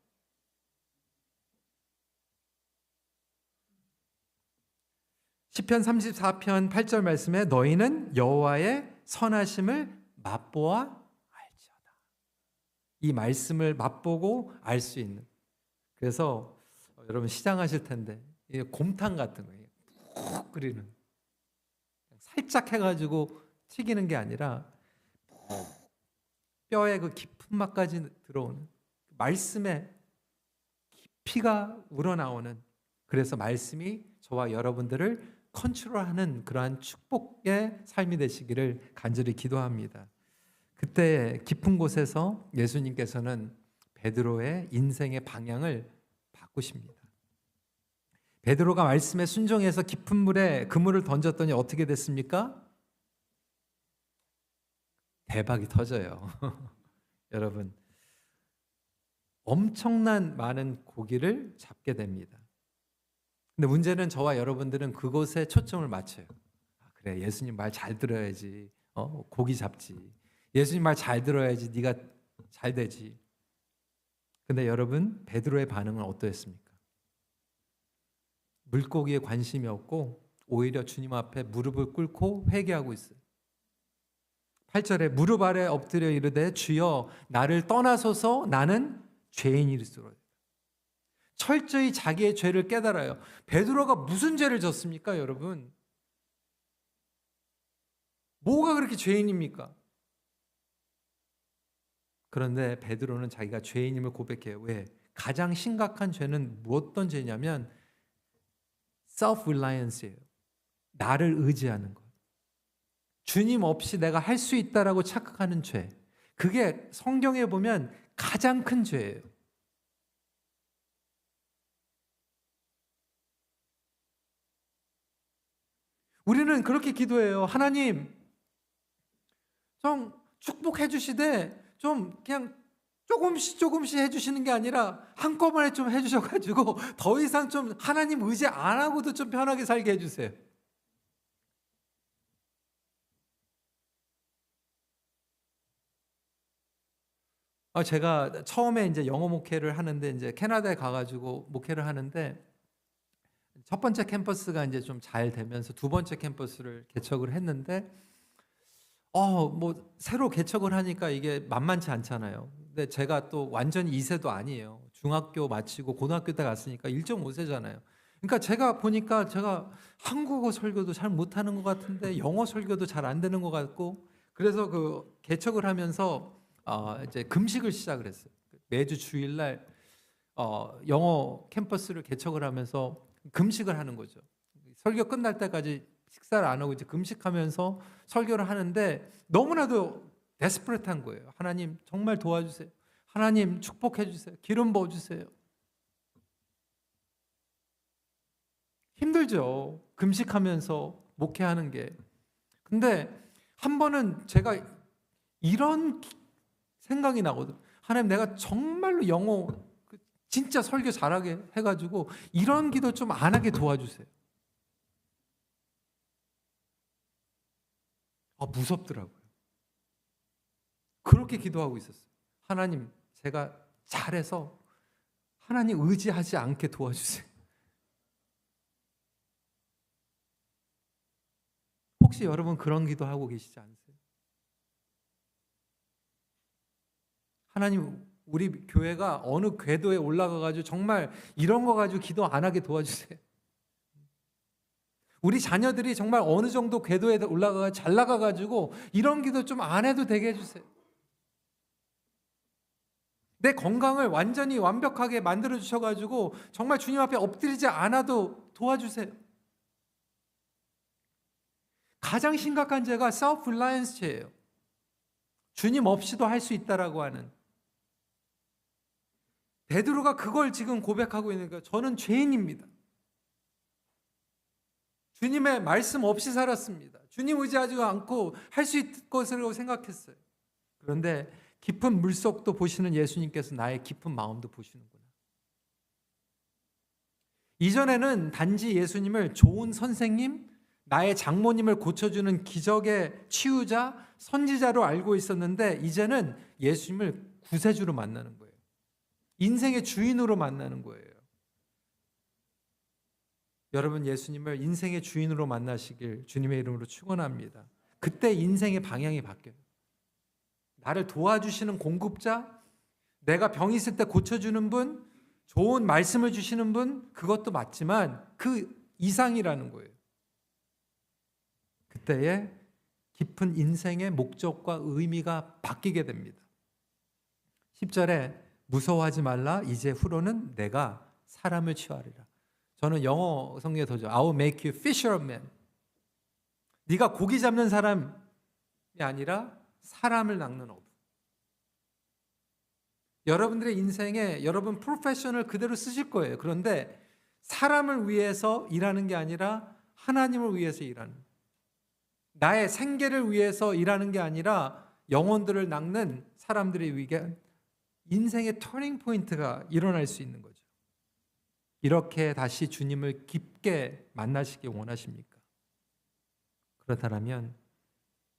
[SPEAKER 3] 시편 34편 8절 말씀에 너희는 여호와의 선하심을 맛보아 알지어다. 이 말씀을 맛보고 알 수 있는. 그래서 여러분 시장 하실 텐데 곰탕 같은 거예요. 푹 끓이는, 살짝 해가지고 튀기는 게 아니라 뼈에 그 깊은 맛까지 들어오는 말씀에 깊이가 우러나오는, 그래서 말씀이 저와 여러분들을 컨트롤하는 그러한 축복의 삶이 되시기를 간절히 기도합니다. 그때 깊은 곳에서 예수님께서는 베드로의 인생의 방향을 바꾸십니다. 베드로가 말씀에 순종해서 깊은 물에 그물을 던졌더니 어떻게 됐습니까? 대박이 터져요. 여러분, 엄청난 많은 고기를 잡게 됩니다. 근데 문제는 저와 여러분들은 그곳에 초점을 맞춰요. 그래, 예수님 말 잘 들어야지. 고기 잡지. 예수님 말 잘 들어야지 네가 잘 되지. 근데 여러분, 베드로의 반응은 어떠했습니까? 물고기에 관심이 없고 오히려 주님 앞에 무릎을 꿇고 회개하고 있어요. 8절에 무릎 아래 엎드려 이르되 주여 나를 떠나소서 나는 죄인이리소이다. 철저히 자기의 죄를 깨달아요. 베드로가 무슨 죄를 졌습니까, 여러분? 뭐가 그렇게 죄인입니까? 그런데 베드로는 자기가 죄인임을 고백해요. 왜? 가장 심각한 죄는 어떤 죄냐면 self-reliance예요. 나를 의지하는 것. 주님 없이 내가 할 수 있다라고 착각하는 죄. 그게 성경에 보면 가장 큰 죄예요. 우리는 그렇게 기도해요. 하나님, 좀 축복해 주시되 좀 그냥 조금씩 해주시는 게 아니라 한꺼번에 좀 해주셔가지고 더 이상 좀 하나님 의지 안 하고도 좀 편하게 살게 해주세요. 제가 처음에 이제 영어 목회를 하는데 이제 캐나다에 가가지고 목회를 하는데 첫 번째 캠퍼스가 이제 좀 잘 되면서 두 번째 캠퍼스를 개척을 했는데 뭐 새로 개척을 하니까 이게 만만치 않잖아요. 근데 제가 또 완전히 2세도 아니에요. 중학교 마치고 고등학교 때 갔으니까 1.5세잖아요. 그러니까 제가 보니까 제가 한국어 설교도 잘 못하는 것 같은데 영어 설교도 잘 안 되는 것 같고, 그래서 그 개척을 하면서 이제 금식을 시작을 했어요. 매주 주일날 영어 캠퍼스를 개척을 하면서 금식을 하는 거죠. 설교 끝날 때까지 식사를 안 하고 이제 금식하면서 설교를 하는데 너무나도 데스퍼레트한 거예요. 하나님 정말 도와주세요. 하나님 축복해 주세요. 기름 부어 주세요. 힘들죠. 금식하면서 목회하는 게. 근데 한 번은 제가 이런 생각이 나거든요. 하나님, 내가 정말로 영어 진짜 설교 잘하게 해가지고 이런 기도 좀 안 하게 도와주세요. 무섭더라고요. 그렇게 기도하고 있었어요. 하나님, 제가 잘해서 하나님 의지하지 않게 도와주세요. 혹시 여러분 그런 기도하고 계시지 않으세요? 하나님, 우리 교회가 어느 궤도에 올라가가지고 정말 이런 거 가지고 기도 안 하게 도와주세요. 우리 자녀들이 정말 어느 정도 궤도에 올라가가 잘 나가가지고 이런 기도 좀 안 해도 되게 해주세요. 내 건강을 완전히 완벽하게 만들어 주셔가지고 정말 주님 앞에 엎드리지 않아도 도와주세요. 가장 심각한 죄가 self-reliance 죄예요. 주님 없이도 할 수 있다라고 하는. 베드로가 그걸 지금 고백하고 있는 거예요. 저는 죄인입니다. 주님의 말씀 없이 살았습니다. 주님 의지하지 않고 할 수 있을 것이라고 생각했어요. 그런데 깊은 물속도 보시는 예수님께서 나의 깊은 마음도 보시는구나. 이전에는 단지 예수님을 좋은 선생님, 나의 장모님을 고쳐주는 기적의 치유자, 선지자로 알고 있었는데 이제는 예수님을 구세주로 만나는 거예요. 인생의 주인으로 만나는 거예요. 여러분, 예수님을 인생의 주인으로 만나시길 주님의 이름으로 축원합니다. 그때 인생의 방향이 바뀌어요. 나를 도와주시는 공급자, 내가 병 있을 때 고쳐주는 분, 좋은 말씀을 주시는 분, 그것도 맞지만 그 이상이라는 거예요. 그때에 깊은 인생의 목적과 의미가 바뀌게 됩니다. 10절에 무서워하지 말라, 이제 후로는 내가 사람을 취하리라. 저는 영어 성경에 더 좋아요. I will make you fisher of men. 네가 고기 잡는 사람이 아니라 사람을 낚는 어부. 여러분들의 인생에 여러분 프로페셔널 그대로 쓰실 거예요. 그런데 사람을 위해서 일하는 게 아니라 하나님을 위해서 일하는, 나의 생계를 위해서 일하는 게 아니라 영혼들을 낚는 사람들에 의해 인생의 터닝 포인트가 일어날 수 있는 거죠. 이렇게 다시 주님을 깊게 만나시길 원하십니까? 그렇다면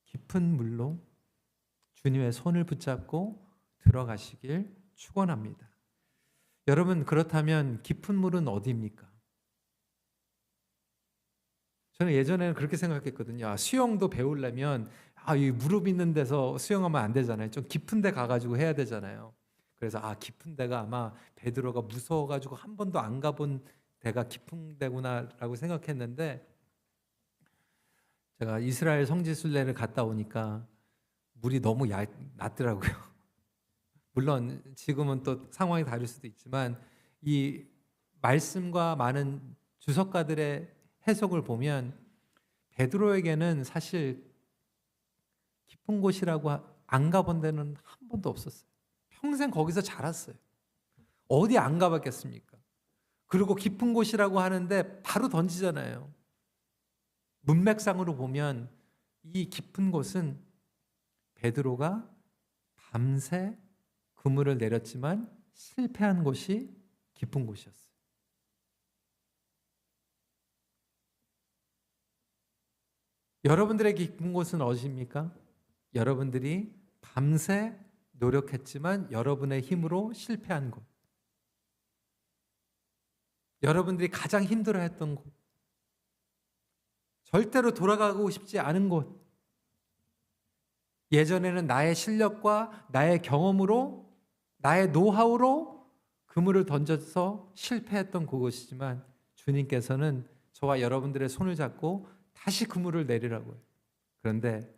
[SPEAKER 3] 깊은 물로 주님의 손을 붙잡고 들어가시길 축원합니다. 여러분, 그렇다면 깊은 물은 어디입니까? 저는 예전에는 그렇게 생각했거든요. 수영도 배우려면 이 무릎 있는 데서 수영하면 안 되잖아요. 좀 깊은 데 가가지고 해야 되잖아요. 그래서 깊은 데가 아마 베드로가 무서워가지고 한 번도 안 가본 데가 깊은 데구나라고 생각했는데, 제가 이스라엘 성지순례를 갔다 오니까 물이 너무 낮더라고요. 물론 지금은 또 상황이 다를 수도 있지만 이 말씀과 많은 주석가들의 해석을 보면 베드로에게는 사실 깊은 곳이라고 안 가본 데는 한 번도 없었어요. 평생 거기서 자랐어요. 어디 안 가봤겠습니까? 그리고 깊은 곳이라고 하는데 바로 던지잖아요. 문맥상으로 보면 이 깊은 곳은 베드로가 밤새 그물을 내렸지만 실패한 곳이 깊은 곳이었어요. 여러분들의 깊은 곳은 어디입니까? 여러분들이 밤새 노력했지만 여러분의 힘으로 실패한 곳, 여러분들이 가장 힘들어했던 곳, 절대로 돌아가고 싶지 않은 곳, 예전에는 나의 실력과 나의 경험으로, 나의 노하우로 그물을 던져서 실패했던 그곳이지만 주님께서는 저와 여러분들의 손을 잡고 다시 그물을 내리라고 해요. 그런데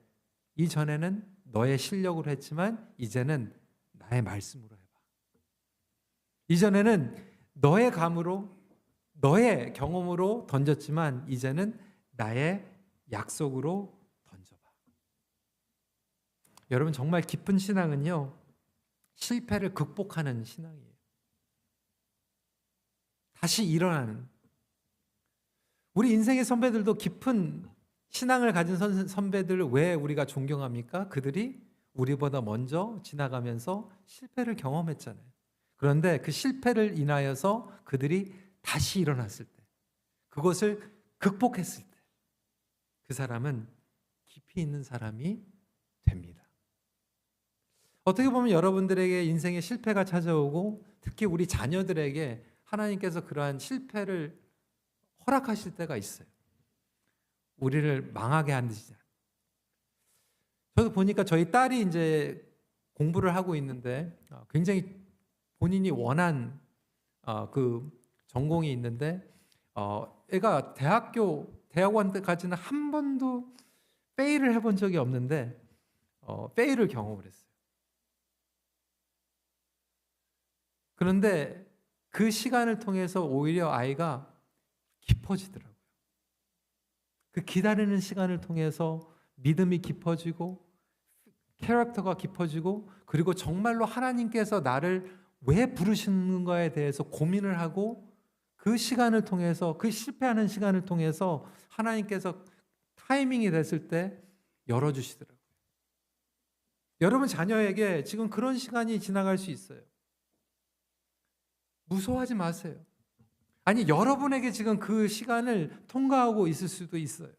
[SPEAKER 3] 이전에는 너의 실력으로 했지만 이제는 나의 말씀으로 해봐. 이전에는 너의 감으로, 너의 경험으로 던졌지만 이제는 나의 약속으로 던져봐. 여러분, 정말 깊은 신앙은요, 실패를 극복하는 신앙이에요. 다시 일어나는. 우리 인생의 선배들도 깊은 신앙을 가진 선배들을 왜 우리가 존경합니까? 그들이 우리보다 먼저 지나가면서 실패를 경험했잖아요. 그런데 그 실패를 인하여서 그들이 다시 일어났을 때, 그것을 극복했을 때, 그 사람은 깊이 있는 사람이 됩니다. 어떻게 보면 여러분들에게 인생의 실패가 찾아오고 특히 우리 자녀들에게 하나님께서 그러한 실패를 허락하실 때가 있어요. 우리를 망하게 하듯이. 저도 보니까 저희 딸이 이제 공부를 하고 있는데 굉장히 본인이 원한 그 전공이 있는데 애가 대학원 때까지는 한 번도 페일을 해본 적이 없는데 페일을 경험을 했어요. 그런데 그 시간을 통해서 오히려 아이가 깊어지더라고요. 그 기다리는 시간을 통해서 믿음이 깊어지고 캐릭터가 깊어지고 그리고 정말로 하나님께서 나를 왜 부르시는가에 대해서 고민을 하고 그 시간을 통해서 그 실패하는 시간을 통해서 하나님께서 타이밍이 됐을 때 열어주시더라고요. 여러분 자녀에게 지금 그런 시간이 지나갈 수 있어요. 무서워하지 마세요. 아니 여러분에게 지금 그 시간을 통과하고 있을 수도 있어요.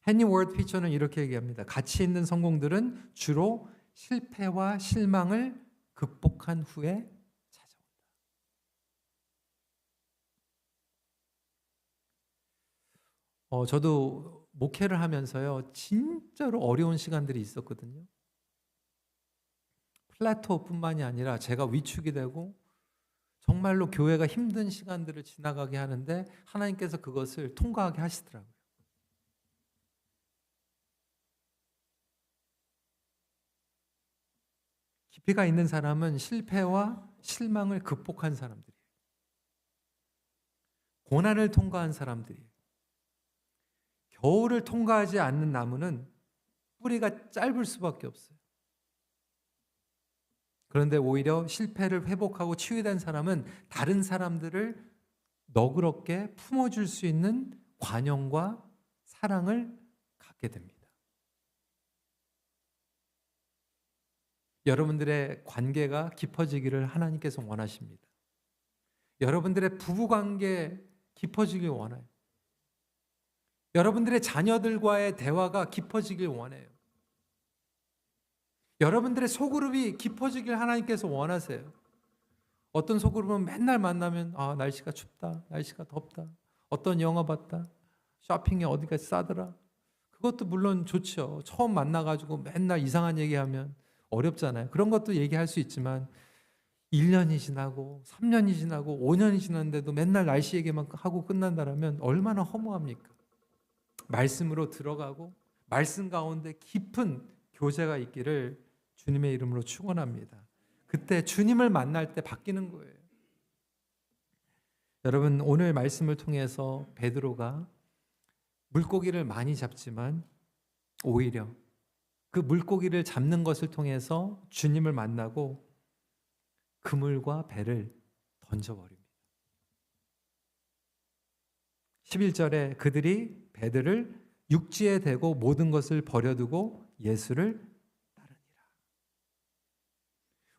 [SPEAKER 3] 헨리 워드 피처는 이렇게 얘기합니다. 가치 있는 성공들은 주로 실패와 실망을 극복한 후에 찾아온다. 저도 목회를 하면서요, 진짜로 어려운 시간들이 있었거든요. 플래토뿐만이 아니라 제가 위축이 되고 정말로 교회가 힘든 시간들을 지나가게 하는데 하나님께서 그것을 통과하게 하시더라고요. 깊이가 있는 사람은 실패와 실망을 극복한 사람들이에요. 고난을 통과한 사람들이에요. 겨울을 통과하지 않는 나무는 뿌리가 짧을 수밖에 없어요. 그런데 오히려 실패를 회복하고 치유된 사람은 다른 사람들을 너그럽게 품어줄 수 있는 관용과 사랑을 갖게 됩니다. 여러분들의 관계가 깊어지기를 하나님께서 원하십니다. 여러분들의 부부관계 깊어지길 원해요. 여러분들의 자녀들과의 대화가 깊어지길 원해요. 여러분들의 소그룹이 깊어지길 하나님께서 원하세요. 어떤 소그룹은 맨날 만나면 날씨가 춥다, 날씨가 덥다, 어떤 영화 봤다, 쇼핑에 어디가 싸더라. 그것도 물론 좋죠. 처음 만나가지고 맨날 이상한 얘기하면 어렵잖아요. 그런 것도 얘기할 수 있지만 1년이 지나고 3년이 지나고 5년이 지났는데도 맨날 날씨 얘기만 하고 끝난다면 얼마나 허무합니까? 말씀으로 들어가고 말씀 가운데 깊은 교제가 있기를 주님의 이름으로 축원합니다. 그때 주님을 만날 때 바뀌는 거예요. 여러분 오늘 말씀을 통해서 베드로가 물고기를 많이 잡지만 오히려 그 물고기를 잡는 것을 통해서 주님을 만나고 그물과 배를 던져버립니다. 11절에 그들이 배들을 육지에 대고 모든 것을 버려두고 예수를 따르니라.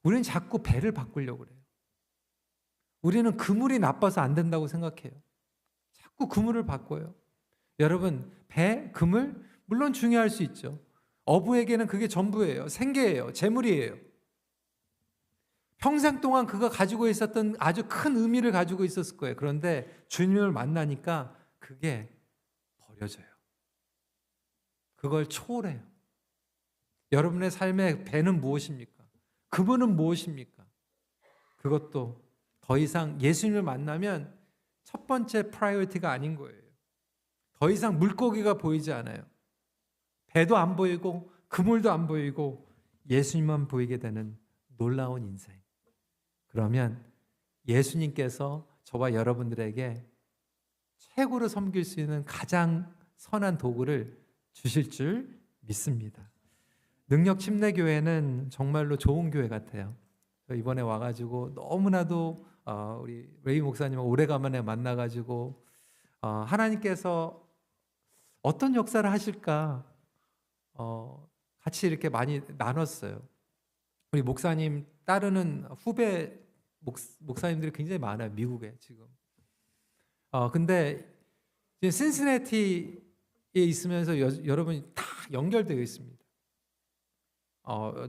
[SPEAKER 3] 우리는 자꾸 배를 바꾸려고 그래요. 우리는 그물이 나빠서 안 된다고 생각해요. 자꾸 그물을 바꿔요. 여러분, 배, 그물 물론 중요할 수 있죠. 어부에게는 그게 전부예요. 생계예요. 재물이에요. 평생 동안 그가 가지고 있었던 아주 큰 의미를 가지고 있었을 거예요. 그런데 주님을 만나니까 그게 버려져요. 그걸 초월해요. 여러분의 삶의 배는 무엇입니까? 그분은 무엇입니까? 그것도 더 이상 예수님을 만나면 첫 번째 프라이어티가 아닌 거예요. 더 이상 물고기가 보이지 않아요. 배도 안 보이고 그물도 안 보이고 예수님만 보이게 되는 놀라운 인생. 그러면 예수님께서 저와 여러분들에게 최고로 섬길 수 있는 가장 선한 도구를 주실 줄 믿습니다. 능력 침례교회는 정말로 좋은 교회 같아요. 이번에 와가지고 너무나도 우리 레이 목사님을 오래간만에 만나가지고 하나님께서 어떤 역사를 하실까 같이 이렇게 많이 나눴어요. 우리 목사님 따르는 후배 목사님들이 굉장히 많아요. 미국에 지금. 근데 신시내티 있으면서 여러분이 다 연결되어 있습니다.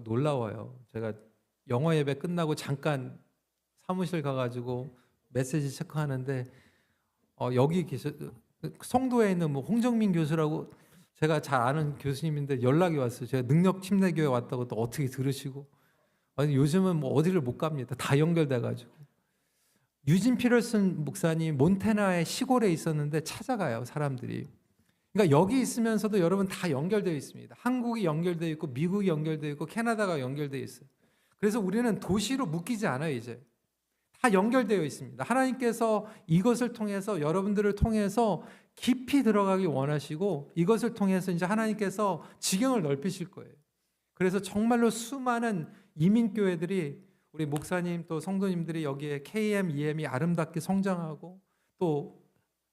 [SPEAKER 3] 놀라워요. 제가 영어 예배 끝나고 잠깐 사무실 가가지고 메시지 체크하는데 여기 송도에 있는 뭐 홍정민 교수라고 제가 잘 아는 교수님인데 연락이 왔어요. 제가 능력 침례교회 왔다고 또 어떻게 들으시고 아니 요즘은 뭐 어디를 못 갑니다. 다 연결돼가지고 유진 피터슨 목사님 몬테나의 시골에 있었는데 찾아가요 사람들이. 그러니까 여기 있으면서도 여러분 다 연결되어 있습니다. 한국이 연결되어 있고 미국이 연결되어 있고 캐나다가 연결되어 있어요. 그래서 우리는 도시로 묶이지 않아요. 이제 다 연결되어 있습니다. 하나님께서 이것을 통해서 여러분들을 통해서 깊이 들어가기 원하시고 이것을 통해서 이제 하나님께서 지경을 넓히실 거예요. 그래서 정말로 수많은 이민교회들이 우리 목사님 또 성도님들이 여기에 KM, EM이 아름답게 성장하고 또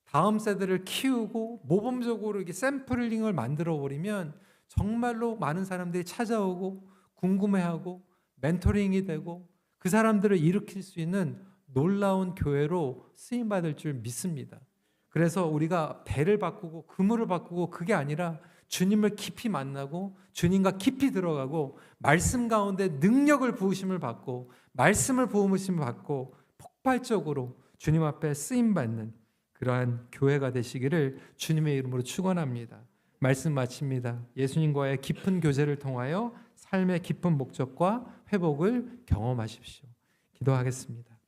[SPEAKER 3] 다음 세대를 키우고 모범적으로 이렇게 샘플링을 만들어 버리면 정말로 많은 사람들이 찾아오고 궁금해하고 멘토링이 되고 그 사람들을 일으킬 수 있는 놀라운 교회로 쓰임 받을 줄 믿습니다. 그래서 우리가 배를 바꾸고 그물을 바꾸고 그게 아니라 주님을 깊이 만나고 주님과 깊이 들어가고 말씀 가운데 능력을 부으심을 받고 말씀을 부으심을 받고 폭발적으로 주님 앞에 쓰임 받는 그러한 교회가 되시기를 주님의 이름으로 축원합니다. 말씀 마칩니다. 예수님과의 깊은 교제를 통하여 삶의 깊은 목적과 회복을 경험하십시오. 기도하겠습니다.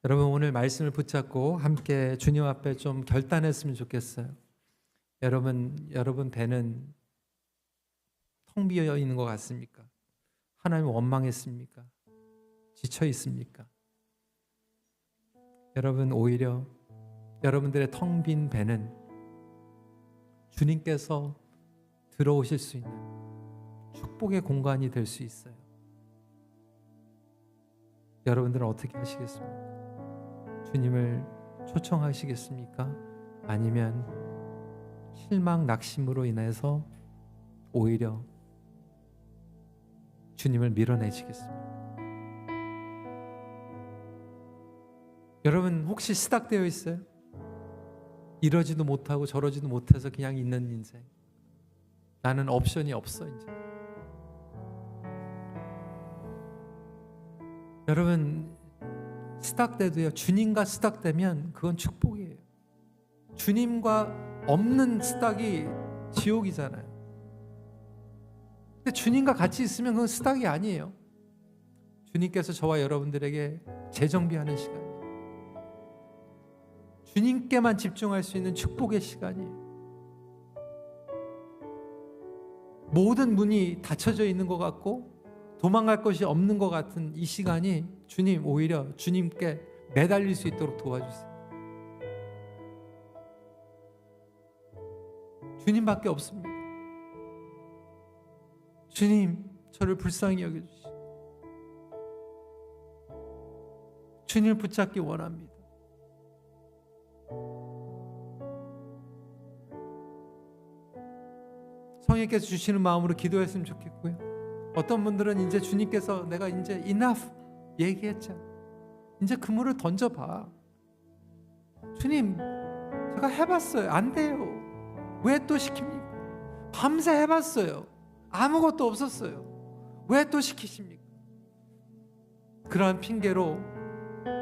[SPEAKER 3] 여러분 오늘 말씀을 붙잡고 함께 주님 앞에 좀 결단했으면 좋겠어요. 여러분 배는 텅 비어 있는 것 같습니까? 하나님 원망했습니까? 지쳐 있습니까? 여러분 오히려 여러분들의 텅 빈 배는 주님께서 들어오실 수 있는 축복의 공간이 될 수 있어요. 여러분들은 어떻게 하시겠습니까? 주님을 초청하시겠습니까? 아니면 실망, 낙심으로 인해서 오히려 주님을 밀어내시겠습니까? 여러분 혹시 스닥되어 있어요? 이러지도 못하고 저러지도 못해서 그냥 있는 인생. 나는 옵션이 없어 이제. 여러분 스닥돼도요. 주님과 스닥되면 그건 축복이에요. 주님과 없는 스닥이 지옥이잖아요. 근데 주님과 같이 있으면 그건 스닥이 아니에요. 주님께서 저와 여러분들에게 재정비하는 시간이에요. 주님께만 집중할 수 있는 축복의 시간이에요. 모든 문이 닫혀져 있는 것 같고 도망갈 것이 없는 것 같은 이 시간이 주님 오히려 주님께 매달릴 수 있도록 도와주세요. 주님밖에 없습니다. 주님 저를 불쌍히 여겨주시고 주님을 붙잡기 원합니다. 성령께서 주시는 마음으로 기도했으면 좋겠고요. 어떤 분들은 이제 주님께서 내가 이제 enough 얘기했잖아. 이제 그물을 던져봐. 주님 제가 해봤어요. 안 돼요. 왜 또 시킵니까? 밤새 해봤어요. 아무것도 없었어요. 왜 또 시키십니까? 그러한 핑계로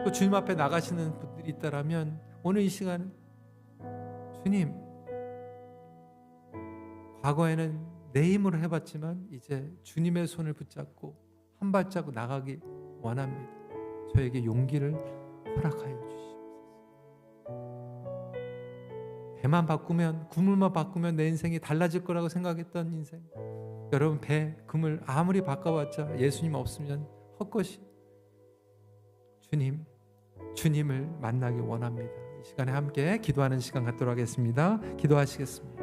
[SPEAKER 3] 또 주님 앞에 나가시는 분들이 있다라면 오늘 이 시간은 주님 과거에는 내 힘으로 해봤지만 이제 주님의 손을 붙잡고 한 발자국 나가기 원합니다. 저에게 용기를 허락하여 주시옵소서. 배만 바꾸면 그물만 바꾸면 내 인생이 달라질 거라고 생각했던 인생, 여러분 배 그물 아무리 바꿔봤자 예수님 없으면 헛것이. 주님을 만나기 원합니다. 이 시간에 함께 기도하는 시간 갖도록 하겠습니다. 기도하시겠습니다.